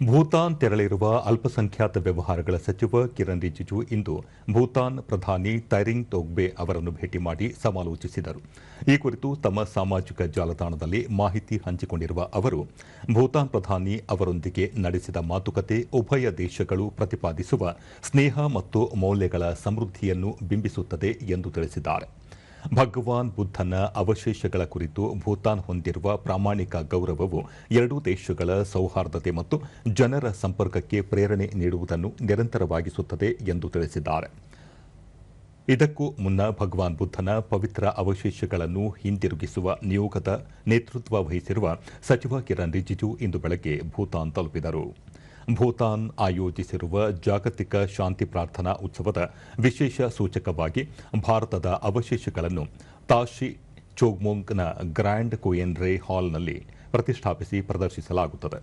ಭೂತಾನ್ ತೆರಳಿರುವ ಅಲ್ಪಸಂಖ್ಯಾತ ವ್ಯವಹಾರಗಳ ಸಚಿವ ಕಿರಣ್ ರಿಜಿಜು ಇಂದು ಭೂತಾನ್ ಪ್ರಧಾನಿ ತೈರಿಂಗ್ ತೊಗ್ಬೆ ಅವರನ್ನು ಭೇಟಿ ಮಾಡಿ ಸಮಾಲೋಚಿಸಿದರು. ಈ ಕುರಿತು ತಮ್ಮ ಸಾಮಾಜಿಕ ಜಾಲತಾಣದಲ್ಲಿ ಮಾಹಿತಿ ಹಂಚಿಕೊಂಡಿರುವ ಅವರು, ಭೂತಾನ್ ಪ್ರಧಾನಿ ಅವರೊಂದಿಗೆ ನಡೆಸಿದ ಮಾತುಕತೆ ಉಭಯ ದೇಶಗಳು ಪ್ರತಿಪಾದಿಸುವ ಸ್ನೇಹ ಮತ್ತು ಮೌಲ್ಯಗಳ ಸಮೃದ್ಧಿಯನ್ನು ಬಿಂಬಿಸುತ್ತದೆ ಎಂದು ತಿಳಿಸಿದ್ದಾರೆ. ಭಗವಾನ್ ಬುದ್ಧನ ಅವಶೇಷಗಳ ಕುರಿತು ಭೂತಾನ್ ಹೊಂದಿರುವ ಪ್ರಾಮಾಣಿಕ ಗೌರವವು ಎರಡೂ ದೇಶಗಳ ಸೌಹಾರ್ದತೆ ಮತ್ತು ಜನರ ಸಂಪರ್ಕಕ್ಕೆ ಪ್ರೇರಣೆ ನೀಡುವುದನ್ನು ನಿರಂತರವಾಗಿಸುತ್ತದೆ ಎಂದು ತಿಳಿಸಿದ್ದಾರೆ. ಇದಕ್ಕೂ ಮುನ್ನ ಭಗವಾನ್ ಬುದ್ಧನ ಪವಿತ್ರ ಅವಶೇಷಗಳನ್ನು ಹಿಂದಿರುಗಿಸುವ ನಿಯೋಗದ ನೇತೃತ್ವ ವಹಿಸಿರುವ ಸಚಿವ ಕಿರಣ್ ರಿಜಿಜು ಇಂದು ಬೆಳಗ್ಗೆ ಭೂತಾನ್ ತಲುಪಿದರು. ಭೂತಾನ್ ಆಯೋಜಿಸಿರುವ ಜಾಗತಿಕ ಶಾಂತಿ ಪ್ರಾರ್ಥನಾ ಉತ್ಸವದ ವಿಶೇಷ ಸೂಚಕವಾಗಿ ಭಾರತದ ಅವಶೇಷಗಳನ್ನು ತಾಶಿ ಚೋಗ್ಮೋಂಗ್ನ ಗ್ರ್ಯಾಂಡ್ ಕೊಯೆನ್ರೆ ಹಾಲ್ನಲ್ಲಿ ಪ್ರತಿಷ್ಠಾಪಿಸಿ ಪ್ರದರ್ಶಿಸಲಾಗುತ್ತದೆ.